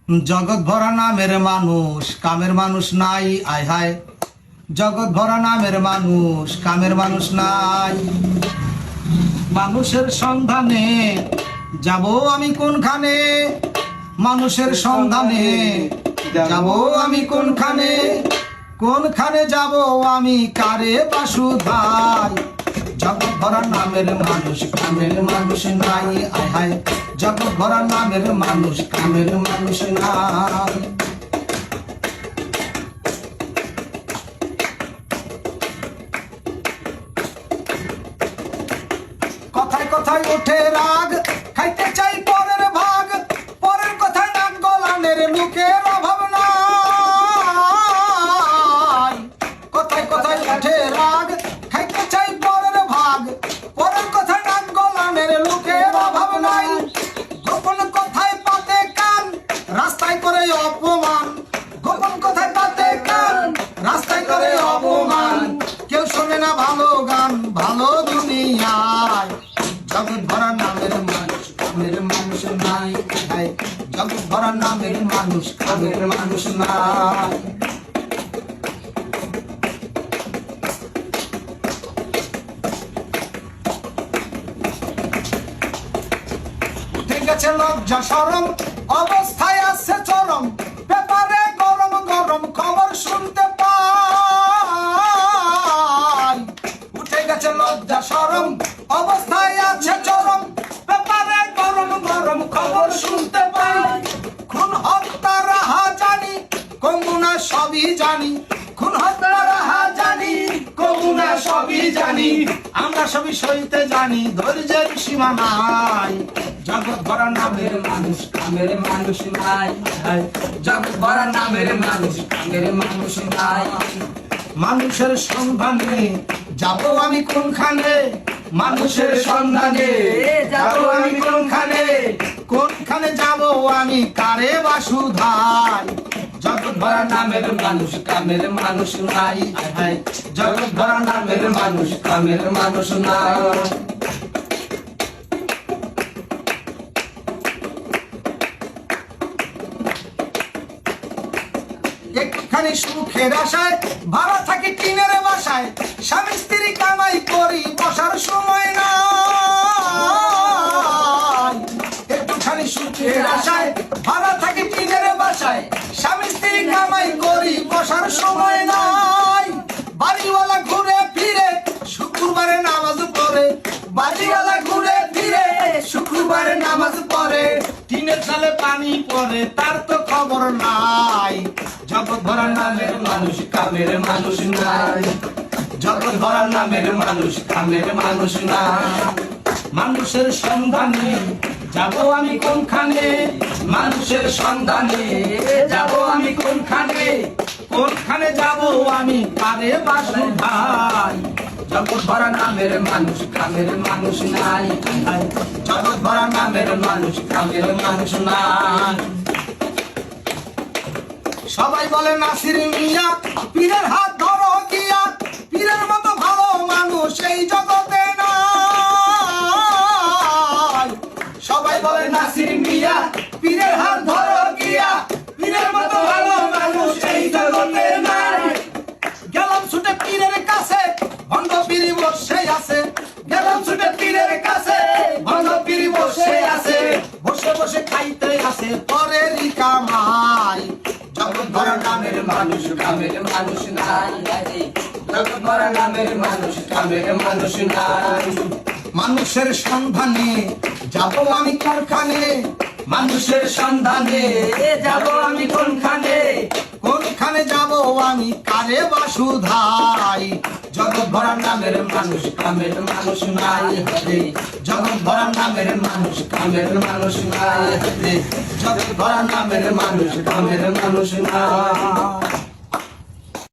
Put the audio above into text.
জগৎ ভরা নামের মানুষ, কামের মানুষ নাই। আয় হায়, জগৎ ভরা নামের মানুষ, কামের মানুষ নাই। মানুষের সন্ধানে যাব আমি কোনখানে, মানুষের সন্ধানে যাব আমি কোনখানে, কোনখানে যাব আমি কারে বাসুধাই। জগৎ ভরা নামের মানুষ, কামের মানুষ নাই। আয় হায়, জগৎ ভরা নামের মানুষ, কামের মানুষ নাই। কথায় কথায় ওঠে রাগ, খাইতে চাই পরের ভাগ, পরের কথায় নাক গলানের লোকের অভাব নাই। কথায় কথায় ওঠে রাগ, খাইতে চাই পরের ভাগ, পরের কথায় নাক গলানের লোকের অভাব নাই। গোপন কথায় পাতে কান, রাস্তায় করে অপমান, গোপন কথায় পাতে কান, রাস্তায় করে অপমান। কেউ শোনে না ভালো গান, ভালো দুনিয়ায়। জগৎ ভরা নামের মানুষ, কামের মানুষ নাই। জগৎ ভরা নামের মানুষ, কামের মানুষ নাই। ঠিক আছে লজ্জা শরম, অবস্থায় আছে চরম, পেপারে গরম গরম খবর শুনতে পাই। উঠে গেছে লজ্জা শরম, অবস্থায় আছে চরম, পেপারে গরম গরম খবর শুনতে পাই। খুন হত্যা রাহা জানি, কমুনা সবই জানি, খুন হত্যা রাহা জানি, কমুনা সবই জানি। আমরা সবই সইতে জানি, ধৈর্যের সীমা নাই। জগৎ ভরা নামের মানুষ, কামের মানুষ নাই। জগৎ ভরা নামের মানুষ, কামের মানুষ নাই। মানুষের সন্ধানে যাব আমি কোনখানে, মানুষের সন্ধানে যাব আমি কোনখানে, কোনখানে যাব আমি কারে বাসুধাই। জগৎ ভরা নামের মানুষ, কামের মানুষ নাই। জগৎ ভরা নামের মানুষ, কামের মানুষ নাই। একটুখানি সুখের আশায় ভাড়া থাকি টিনের বাসায়, স্বামী স্ত্রী কামাই করি বসার সময় নাই। একটুখানি সুখের আশায় ভাড়া থাকি টিনের বাসায়, স্বামী স্ত্রী কামাই করি বসার সময় নাই। বাড়িওয়ালা ঘুরে ফিরে শুক্রবারে নামাজ পড়ে, বাড়িওয়ালা ঘুরে ফিরে শুক্রবারে নামাজ পড়ে, টিনের চালে পানি পড়ে তার তো খবর নাই। জগৎ ভরা নামের মানুষ, কামের মানুষ নাই। জগৎ ভরা নামের মানুষ, কামের মানুষ নাই। মানুষের সন্ধানে যাব আমি কোনখানে, মানুষের সন্ধানে যাব আমি কোনখানে, কোনখানে যাব আমি কারে বাসুধাই। জগৎ ভরা নামের মানুষ, কামের মানুষ নাই। জগৎ ভরা নামের মানুষ, কামের মানুষ নাই। সবাই বলে নাসির মিয়া, পীরের হাত ধরো গিয়া, পীরের মতো ভালো মানুষ এই জগতে নাই। সবাই বলে নাসির মিয়া, পীরের হাত ধরো গিয়া, পীরের মতো ভালো মানুষ এই জগতে নাই। গেলাম ছুটে পীরের কাছে, ভণ্ড পীর বসে আছে, গেলাম ছুটে পীরের কাছে, ভণ্ড পীর বসে আছে, বসে বসে খাইতে আছে পরেরই কামাই। জগৎ ভরা নামের মানুষ, কামের মানুষ নাই। জগৎ ভরা নামের মানুষ, কামের মানুষ নাই। মানুষের সন্ধানে যাব আমি কোনখানে, মানুষের সন্ধানে যাব আমি কোনখানে, কোনখানে যাব আমি কারে বাসুধাই। জগৎ ভরা নামের মানুষ, কামের মানুষ নাই। জগৎ ভরা নামের মানুষ, কামের মানুষ নাই। জগৎ ভরা নামের মানুষ, কামের মানুষ নাই।